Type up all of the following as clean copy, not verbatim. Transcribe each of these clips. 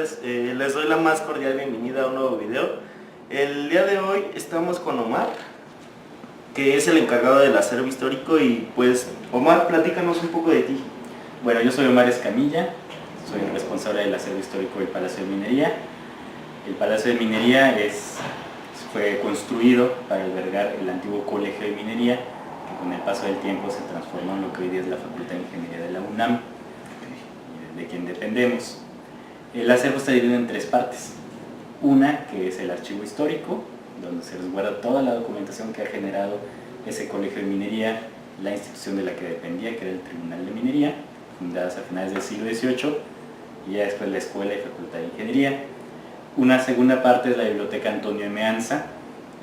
tardes. Les doy la más cordial bienvenida a un nuevo video. El día de hoy estamos con Omar, que es el encargado del acervo histórico. Y pues, Omar, platícanos un poco de ti. Bueno, yo soy Omar Escamilla, soy el responsable del acervo histórico del Palacio de Minería. El Palacio de Minería fue construido para albergar el antiguo Colegio de Minería, que con el paso del tiempo se transformó en lo que hoy día es la Facultad de Ingeniería de la UNAM, de quien dependemos. El acervo está dividido en tres partes. Una, que es el archivo histórico, donde se resguarda toda la documentación que ha generado ese Colegio de Minería, la institución de la que dependía, que era el Tribunal de Minería, fundadas a finales del siglo XVIII, y ya después la Escuela y Facultad de Ingeniería. Una segunda parte es la Biblioteca Antonio M. Anza,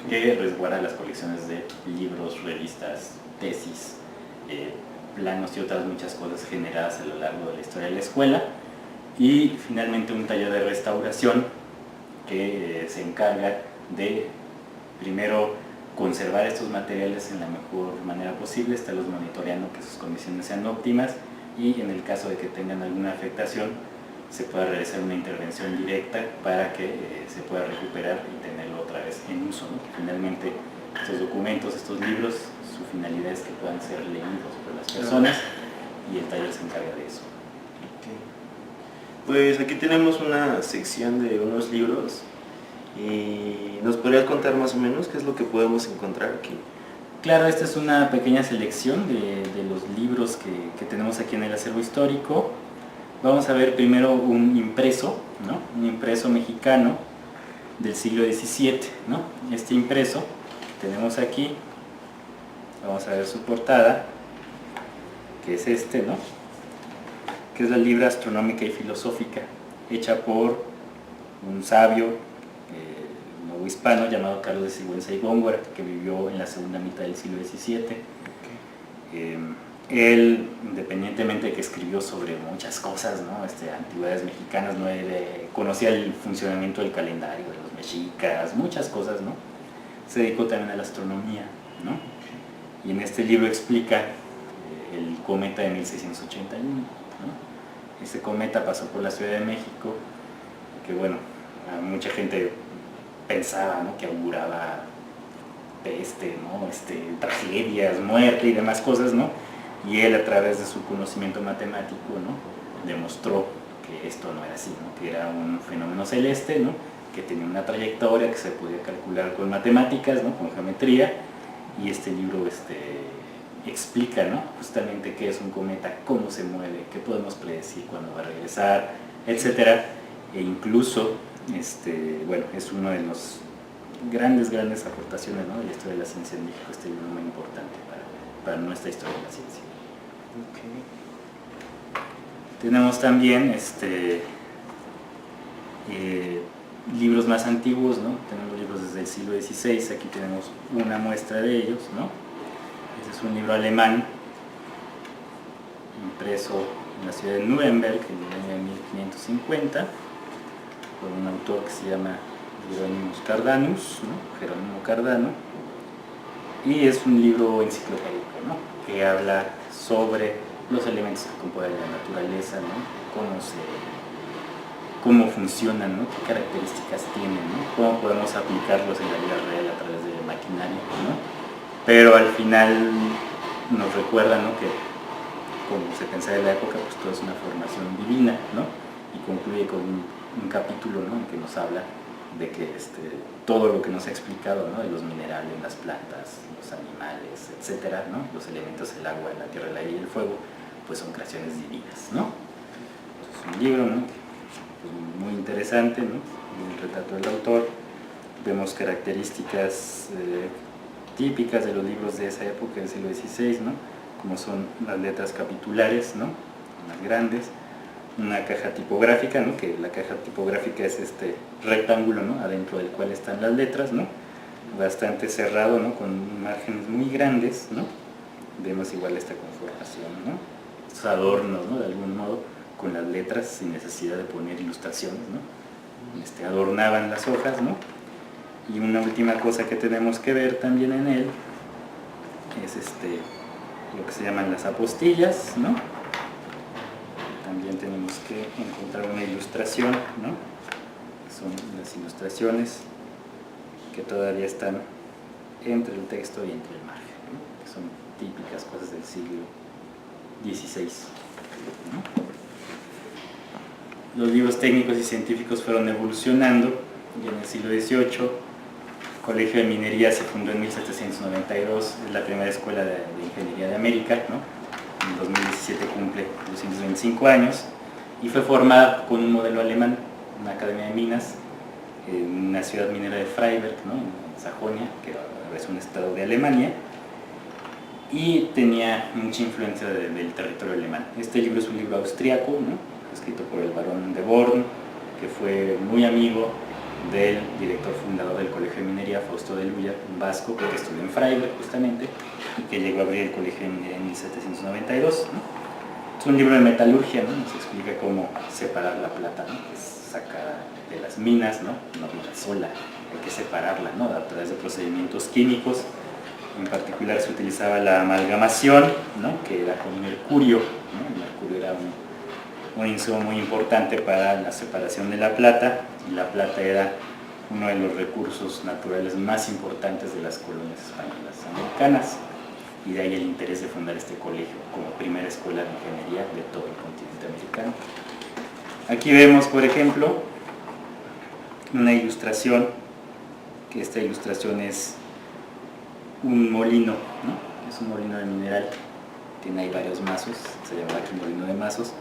que resguarda las colecciones de libros, revistas, tesis, planos y otras muchas cosas generadas a lo largo de la historia de la escuela. Y finalmente un taller de restauración que se encarga de, primero, conservar estos materiales en la mejor manera posible, estarlos monitoreando que sus condiciones sean óptimas, y en el caso de que tengan alguna afectación se pueda realizar una intervención directa para que se pueda recuperar y tenerlo otra vez en uso, ¿no? Finalmente, estos documentos, estos libros, su finalidad es que puedan ser leídos por las personas, y el taller se encarga de eso. Pues aquí tenemos una sección de unos libros, y ¿nos podrías contar más o menos qué es lo que podemos encontrar aquí? Claro, esta es una pequeña selección de los libros que tenemos aquí en el acervo histórico. Vamos a ver primero un impreso, ¿no? Un impreso mexicano del siglo XVII, ¿no? Este impreso que tenemos aquí, vamos a ver su portada, que es este, ¿no? Que es la Libra Astronómica y Filosófica, hecha por un sabio novohispano llamado Carlos de Sigüenza y Góngora, que vivió en la segunda mitad del siglo XVII. Él, independientemente de que escribió sobre muchas cosas, ¿no? Antigüedades mexicanas, ¿no? Conocía el funcionamiento del calendario de los mexicas, muchas cosas, ¿no? Se dedicó también a la astronomía, ¿no? Y en este libro explica el cometa de 1681, ¿no? Ese cometa pasó por la Ciudad de México, que bueno, mucha gente pensaba, ¿no?, que auguraba peste, ¿no? Tragedias, muerte y demás cosas, ¿no? Y él, a través de su conocimiento matemático, ¿no?, demostró que esto no era así, ¿no?, que era un fenómeno celeste, ¿no?, que tenía una trayectoria que se podía calcular con matemáticas, ¿no?, con geometría. Y este libro explica, ¿no?, justamente qué es un cometa, cómo se mueve, qué podemos predecir cuándo va a regresar, etcétera. E incluso, bueno, es uno de los grandes aportaciones, ¿no?, de la historia de la ciencia en México. Este libro es muy importante para nuestra historia de la ciencia. Tenemos también libros más antiguos, ¿no? Tenemos libros desde el siglo XVI. Aquí tenemos una muestra de ellos, ¿no? Este es un libro alemán impreso en la ciudad de Nuremberg en el año 1550 por un autor que se llama Jerónimo Cardano, y es un libro enciclopédico, ¿no?, que habla sobre los elementos que componen la naturaleza, ¿no?, cómo funcionan, ¿no?, qué características tienen, ¿no?, cómo podemos aplicarlos en la vida real a través de maquinaria, ¿no? Pero al final nos recuerda, ¿no?, que como se pensaba en la época, pues todo es una formación divina, ¿no? Y concluye con un capítulo, ¿no?, en que nos habla de que todo lo que nos ha explicado, ¿no?, de los minerales, las plantas, los animales, etcétera, ¿no?, los elementos, el agua, la tierra, el aire y el fuego, pues son creaciones divinas, ¿no? Es un libro, ¿no?, pues muy interesante, ¿no?, el retrato del autor. Vemos características típicas de los libros de esa época, del siglo XVI, ¿no?, como son las letras capitulares, ¿no?, más grandes, una caja tipográfica, ¿no?, que la caja tipográfica es este rectángulo, ¿no?, adentro del cual están las letras, ¿no?, bastante cerrado, ¿no?, con márgenes muy grandes, ¿no? Vemos igual esta conformación, ¿no?, estos adornos, ¿no?, de algún modo, con las letras sin necesidad de poner ilustraciones, ¿no? Adornaban las hojas, ¿no? Y una última cosa que tenemos que ver también en él es lo que se llaman las apostillas, ¿no? también tenemos que encontrar una ilustración, ¿no? Son las ilustraciones que todavía están entre el texto y entre el margen, ¿no? Que son típicas cosas del siglo XVI, ¿no? Los libros técnicos y científicos fueron evolucionando y en el siglo XVIII el Colegio de Minería se fundó en 1792, es la primera escuela de ingeniería de América, ¿no? En 2017 cumple 225 años y fue formada con un modelo alemán, una academia de minas, en una ciudad minera de Freiberg, ¿no? En Sajonia, que ahora es un estado de Alemania, y tenía mucha influencia del territorio alemán. Este libro es un libro austriaco, ¿no? Escrito por el barón de Born, que fue muy amigo del director fundador del Colegio de Minería, Fausto de Luya, un vasco que estudió en Freiberg justamente y que llegó a abrir el Colegio de Minería en 1792, ¿no? Es un libro de metalurgia, ¿no? Nos explica cómo separar la plata, ¿no? Que es sacada de las minas, ¿no? No sola, hay que separarla, ¿no? A través de procedimientos químicos. En particular se utilizaba la amalgamación, ¿no? Que era con mercurio, ¿no? El mercurio era un insumo muy importante para la separación de la plata, y la plata era uno de los recursos naturales más importantes de las colonias españolas americanas, y de ahí el interés de fundar este colegio como primera escuela de ingeniería de todo el continente americano. Aquí vemos, por ejemplo, una ilustración, que esta ilustración es un molino, ¿no? Es un molino de mineral, tiene ahí varios mazos, se llama aquí molino de mazos,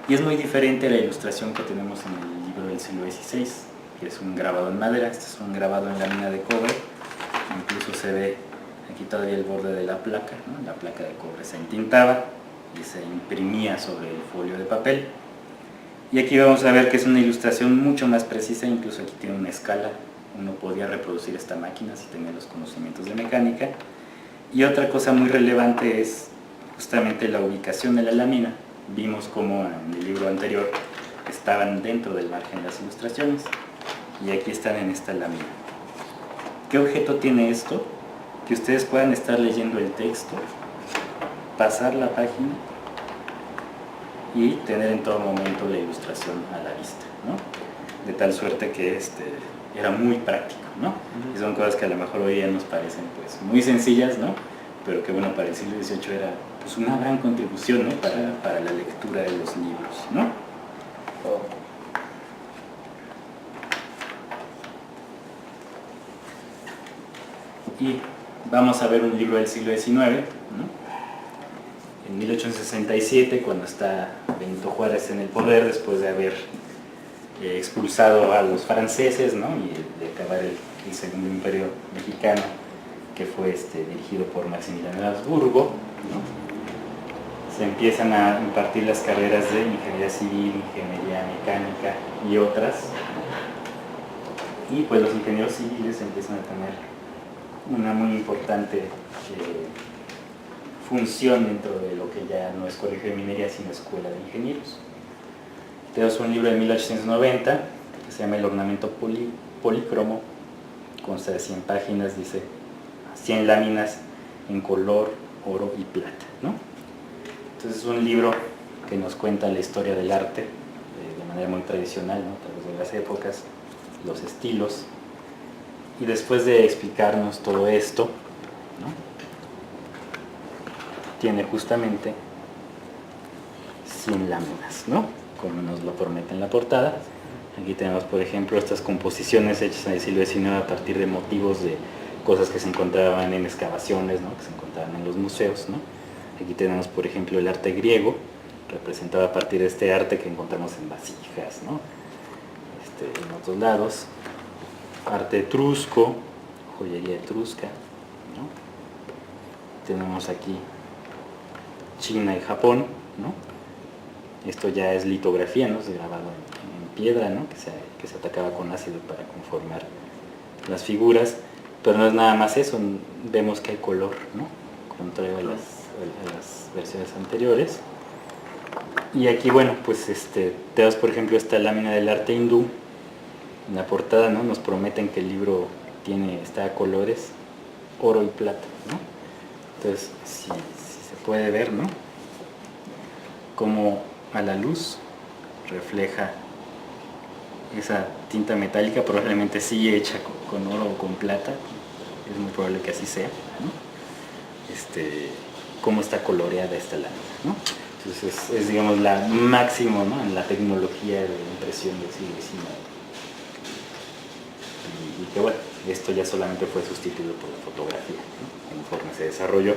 y es muy diferente a la ilustración que tenemos en el libro del siglo XVI, que es un grabado en madera. Este es un grabado en lámina de cobre, incluso se ve aquí todavía el borde de la placa, ¿no? La placa de cobre se entintaba y se imprimía sobre el folio de papel. Y aquí vamos a ver que es una ilustración mucho más precisa, incluso aquí tiene una escala, uno podía reproducir esta máquina si tenía los conocimientos de mecánica. Y otra cosa muy relevante es justamente la ubicación de la lámina. Vimos como en el libro anterior estaban dentro del margen las ilustraciones, y aquí están en esta lámina. ¿Qué objeto tiene esto? Que ustedes puedan estar leyendo el texto, pasar la página y tener en todo momento la ilustración a la vista, ¿no? De tal suerte que era muy práctico, ¿no? Y son cosas que a lo mejor hoy día nos parecen pues muy sencillas, ¿no? Pero que bueno, para el siglo XVIII era pues una gran contribución, ¿no? para la lectura de los libros, ¿no? Y vamos a ver un libro del siglo XIX, ¿no? En 1867, cuando está Benito Juárez en el poder, después de haber expulsado a los franceses, ¿no? Y de acabar el segundo imperio mexicano, que fue dirigido por Maximiliano de Habsburgo, ¿no? Se empiezan a impartir las carreras de ingeniería civil, ingeniería mecánica y otras, y pues los ingenieros civiles empiezan a tener una muy importante función dentro de lo que ya no es colegio de minería, sino escuela de ingenieros. Tenemos un libro de 1890 que se llama El ornamento polícromo, consta de 100 páginas, dice 100 láminas en color, oro y plata, ¿no? Entonces es un libro que nos cuenta la historia del arte de manera muy tradicional, ¿no? A través de las épocas, los estilos, y después de explicarnos todo esto, ¿no? Tiene justamente 100 láminas, ¿no? Como nos lo promete en la portada. Aquí tenemos, por ejemplo, estas composiciones hechas en el siglo XIX a partir de motivos de cosas que se encontraban en excavaciones, ¿no? Que se encontraban en los museos, ¿no? Aquí tenemos, por ejemplo, el arte griego, representado a partir de este arte que encontramos en vasijas, ¿no? En otros lados. Arte etrusco, joyería etrusca, ¿no? Tenemos aquí China y Japón, ¿no? Esto ya es litografía, ¿no? Es grabado en piedra, ¿no? Que se atacaba con ácido para conformar las figuras, pero no es nada más eso, vemos que hay color, ¿no? Contrario a las versiones anteriores. Y aquí, bueno, pues tenemos, por ejemplo, esta lámina del arte hindú. En la portada, ¿no? Nos prometen que el libro está a colores, oro y plata, ¿no? Entonces, si se puede ver, ¿no? Como a la luz refleja esa tinta metálica, probablemente sí hecha con oro o con plata, es muy probable que así sea, ¿no? Cómo está coloreada esta lámina, ¿no? Entonces es digamos la máximo, ¿no?, en la tecnología de impresión del siglo XIX. Y que bueno, esto ya solamente fue sustituido por la fotografía, ¿no? Conforme se desarrolló,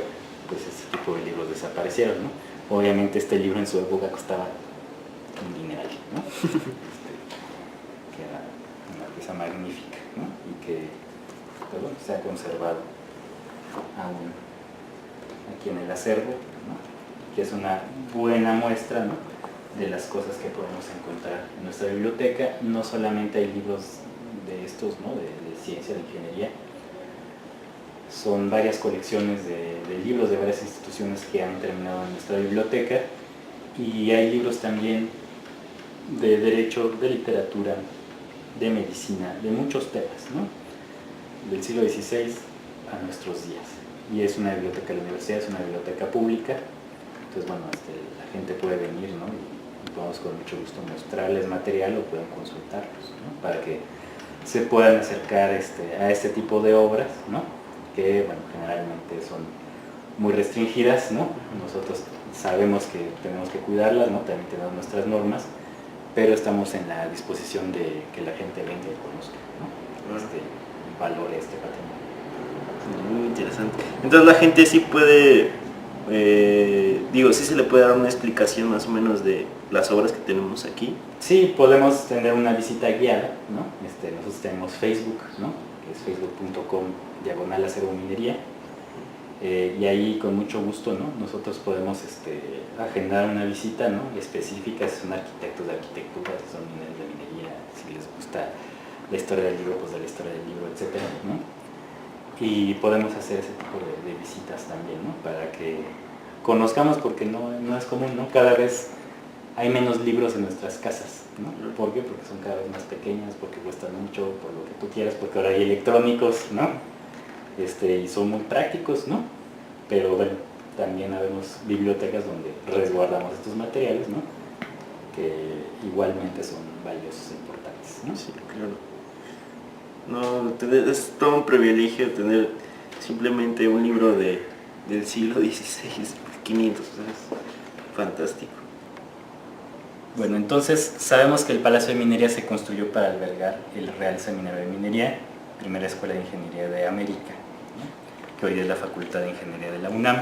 pues este tipo de libros desaparecieron, ¿no? Obviamente este libro en su época costaba un dineral, ¿no? Que era una pieza magnífica, ¿no? Y que pues bueno, se ha conservado aún aquí en el acervo, ¿no? Que es una buena muestra, ¿no?, de las cosas que podemos encontrar en nuestra biblioteca. No solamente hay libros de estos, ¿no?, de ciencia, de ingeniería, son varias colecciones de libros de varias instituciones que han terminado en nuestra biblioteca, y hay libros también de derecho, de literatura, de medicina, de muchos temas, ¿no?, del siglo XVI a nuestros días. Y es una biblioteca de la universidad, es una biblioteca pública, entonces bueno, la gente puede venir, ¿no?, y podemos con mucho gusto mostrarles material o pueden consultarlos, ¿no?, para que se puedan acercar a este tipo de obras, ¿no?, que bueno, generalmente son muy restringidas, ¿no? Nosotros sabemos que tenemos que cuidarlas, ¿no?, también tenemos nuestras normas, pero estamos en la disposición de que la gente venga y conozca, ¿no?, valore este patrimonio. Muy interesante. Entonces la gente sí puede, sí se le puede dar una explicación más o menos de las obras que tenemos aquí. Sí, podemos tener una visita guiada, ¿no? Nosotros tenemos Facebook, ¿no?, que es facebook.com/acervominería, y ahí con mucho gusto, ¿no?, nosotros podemos agendar una visita, ¿no?, específica, si son arquitectos de arquitectura, si son mineros de minería, si les gusta la historia del libro, pues de la historia del libro, etcétera, ¿no? Y podemos hacer ese tipo de visitas también, ¿no?, para que conozcamos, porque no es común, ¿no? Cada vez hay menos libros en nuestras casas, ¿no? ¿Por qué? Porque son cada vez más pequeñas, porque cuestan mucho, por lo que tú quieras, porque ahora hay electrónicos, ¿no? Y son muy prácticos, ¿no? Pero bueno, también habemos bibliotecas donde resguardamos estos materiales, ¿no?, que igualmente son valiosos e importantes, ¿no? Sí, claro. No, es todo un privilegio tener simplemente un libro del siglo XVI, 500, o sea, es fantástico. Bueno, entonces sabemos que el Palacio de Minería se construyó para albergar el Real Seminario de Minería, primera escuela de ingeniería de América, ¿no?, que hoy es la Facultad de Ingeniería de la UNAM.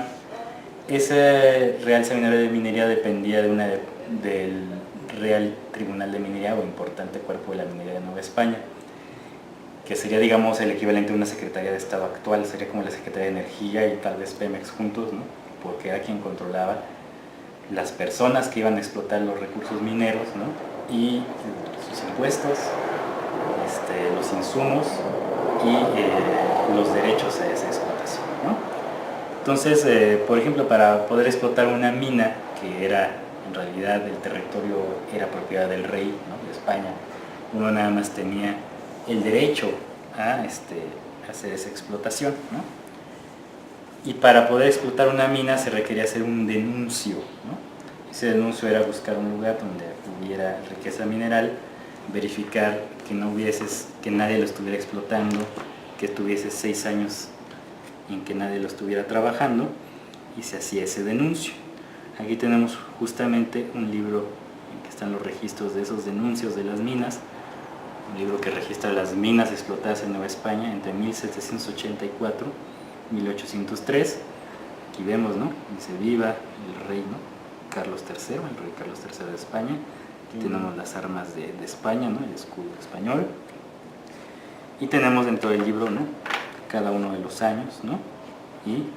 Ese Real Seminario de Minería dependía del Real Tribunal de Minería, o importante cuerpo de la minería de Nueva España, que sería, digamos, el equivalente a una Secretaría de Estado actual, sería como la Secretaría de Energía y tal vez Pemex juntos, ¿no?, porque era quien controlaba las personas que iban a explotar los recursos mineros, ¿no?, y sus impuestos, los insumos y los derechos a esa explotación, ¿no? Entonces, por ejemplo, para poder explotar una mina, que era, en realidad, el territorio era propiedad del rey, ¿no?, de España, uno nada más tenía el derecho a hacer esa explotación, ¿no? Y para poder explotar una mina se requería hacer un denuncio, ¿no? Ese denuncio era buscar un lugar donde hubiera riqueza mineral, verificar que nadie lo estuviera explotando, que tuviese 6 años en que nadie lo estuviera trabajando, y se hacía ese denuncio. Aquí tenemos justamente un libro en que están los registros de esos denuncios de las minas, un libro que registra las minas explotadas en Nueva España entre 1784 y 1803. Aquí vemos, ¿no?, dice viva el rey, ¿no?, Carlos III, el rey Carlos III de España. Aquí tenemos las armas de España, ¿no?, el escudo español. Y tenemos dentro del libro, ¿no?, cada uno de los años, ¿no?, y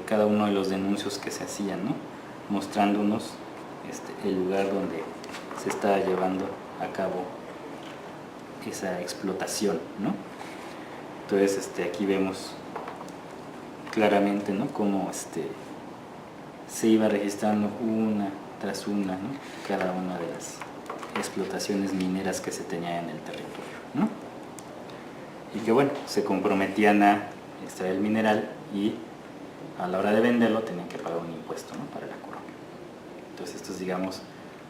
cada uno de los denuncios que se hacían, ¿no?, mostrándonos el lugar donde se estaba llevando a cabo esa explotación, ¿no? Entonces aquí vemos claramente, ¿no?, cómo se iba registrando una tras una, ¿no?, cada una de las explotaciones mineras que se tenían en el territorio, ¿no? Y que bueno, se comprometían a extraer el mineral y a la hora de venderlo tenían que pagar un impuesto, ¿no?, para la corona. Entonces esto es, digamos,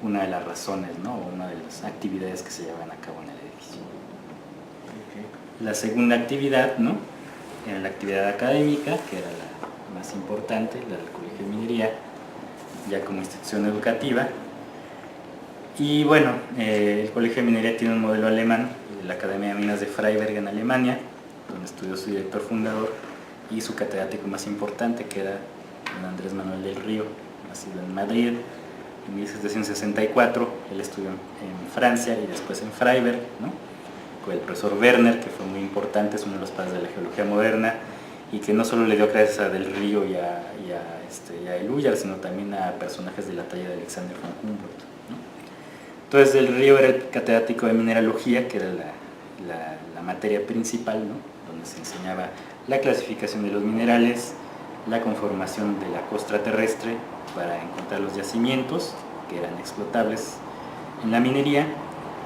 una de las razones, ¿no? O una de las actividades que se llevan a cabo en el edificio. La segunda actividad, ¿no? Era la actividad académica, que era la más importante, la del Colegio de Minería, ya como institución educativa. Y bueno, el Colegio de Minería tiene un modelo alemán, la Academia de Minas de Freiberg en Alemania, donde estudió su director fundador y su catedrático más importante, que era don Andrés Manuel del Río, nacido en Madrid en 1764. Él estudió en Francia y después en Freiberg, ¿no? Con el profesor Werner, que fue muy importante, es uno de los padres de la geología moderna, y que no solo le dio clases a Del Río y a Eluyar, sino también a personajes de la talla de Alexander von Humboldt, ¿no? Entonces Del Río era el catedrático de mineralogía, que era la materia principal, ¿no? Donde se enseñaba la clasificación de los minerales, la conformación de la costra terrestre para encontrar los yacimientos que eran explotables en la minería,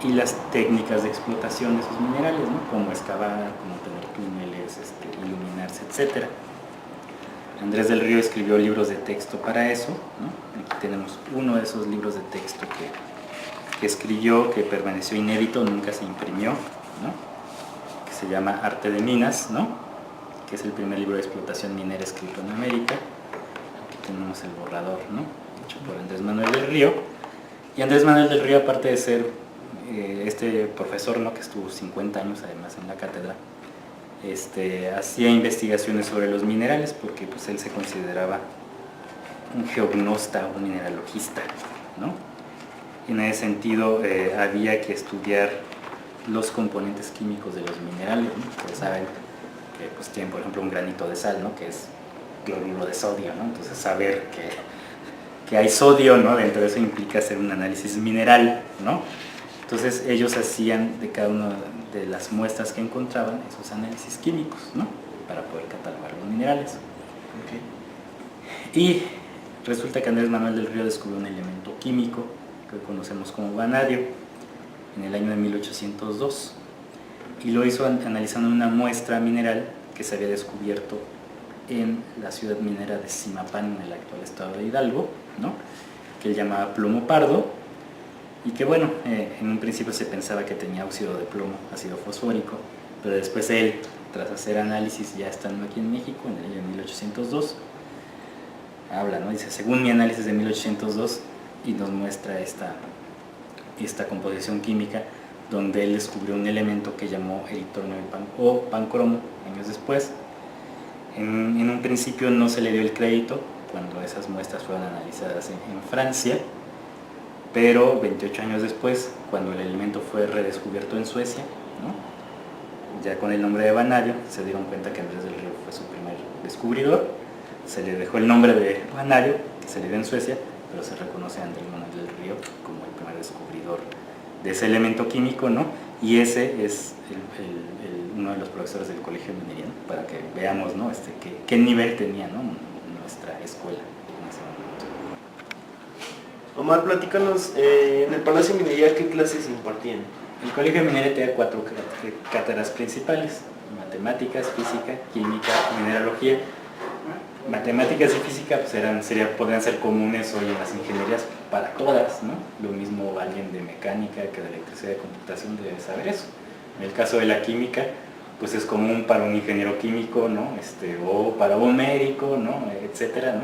y las técnicas de explotación de esos minerales, ¿no? Como excavar, como tener túneles, iluminarse, etc. Andrés del Río escribió libros de texto para eso, ¿no? Aquí tenemos uno de esos libros de texto que escribió, que permaneció inédito, nunca se imprimió, ¿no? Que se llama Arte de Minas, ¿no? Que es el primer libro de explotación minera escrito en América. Aquí tenemos el borrador, ¿no? Hecho por Andrés Manuel del Río. Y Andrés Manuel del Río, aparte de ser este profesor, ¿no? Que estuvo 50 años además en la cátedra, hacía investigaciones sobre los minerales, porque pues, él se consideraba un geognota, un mineralogista, ¿no? Y en ese sentido había que estudiar los componentes químicos de los minerales, ¿no? Ustedes saben que pues, tienen, por ejemplo, un granito de sal, ¿no? Que es cloruro de sodio, ¿no? Entonces saber que hay sodio, ¿no? Dentro de eso implica hacer un análisis mineral, ¿no? Entonces ellos hacían de cada una de las muestras que encontraban esos análisis químicos, ¿no? Para poder catalogar los minerales. Y resulta que Andrés Manuel del Río descubrió un elemento químico que hoy conocemos como vanadio en el año de 1802, y lo hizo analizando una muestra mineral que se había descubierto en la ciudad minera de Zimapán, en el actual estado de Hidalgo, ¿no? Que él llamaba plomo pardo, y que bueno, en un principio se pensaba que tenía óxido de plomo, ácido fosfórico, pero después él, tras hacer análisis ya estando aquí en México, en el año 1802, habla, ¿no? Dice, según mi análisis de 1802, y nos muestra esta composición química, donde él descubrió un elemento que llamó eritornio o pancromo años después. En un principio no se le dio el crédito cuando esas muestras fueron analizadas en Francia, pero 28 años después, cuando el elemento fue redescubierto en Suecia, ¿no? Ya con el nombre de vanadio, se dieron cuenta que Andrés del Río fue su primer descubridor. Se le dejó el nombre de vanadio, que se le dio en Suecia, pero se reconoce a Andrés Manuel del Río como el primer descubridor de ese elemento químico, ¿no? Y ese es uno de los profesores del Colegio de Minería, ¿no? Para que veamos, ¿no? qué nivel tenía, ¿no? Nuestra escuela en ese momento. Omar, platícanos, en el Palacio de Minería, ¿qué clases impartían? El Colegio de Minería tenía 4 cátedras principales: matemáticas, física, química, mineralogía. Matemáticas y física pues podrían ser comunes hoy en las ingenierías para todas, ¿no? Lo mismo alguien de mecánica que de electricidad y computación debe saber eso. En el caso de la química, pues es común para un ingeniero químico, ¿no? O para un médico, ¿no? Etcétera, ¿no?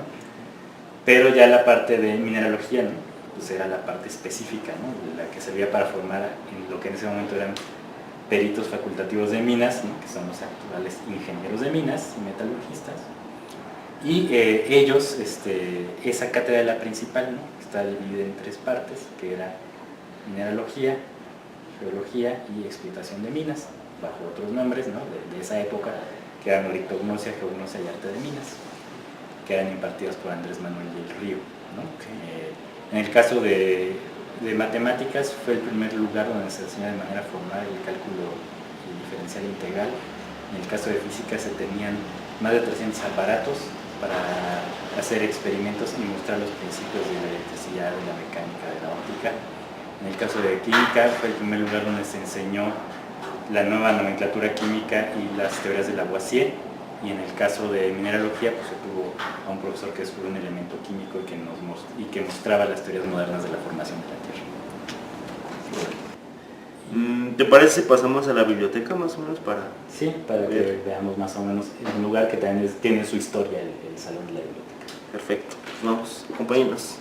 Pero ya la parte de mineralogía, ¿no? Pues era la parte específica, ¿no? La que servía para formar en lo que en ese momento eran peritos facultativos de minas, ¿no? Que son los actuales ingenieros de minas y metalurgistas. Y ellos, esa cátedra, la principal, ¿no? Está dividida en 3 partes, que era mineralogía, geología y explotación de minas, bajo otros nombres, ¿no? de esa época, que eran orictognosia, geognosia y arte de minas, que eran impartidos por Andrés Manuel del Río, ¿no? En el caso de matemáticas, fue el primer lugar donde se enseñó de manera formal el cálculo diferencial integral. En el caso de física se tenían más de 300 aparatos para hacer experimentos y mostrar los principios de la electricidad, de la mecánica, de la óptica. En el caso de química, fue el primer lugar donde se enseñó la nueva nomenclatura química y las teorías de Lavoisier, Y en el caso de mineralogía, pues se tuvo a un profesor que descubrió un elemento químico y que mostraba las teorías modernas de la formación de la Tierra. ¿Te parece si pasamos a la biblioteca más o menos para...? Sí, para que veamos más o menos un lugar que también tiene su historia, el Salón de la Biblioteca. Perfecto, pues vamos, acompáñenos.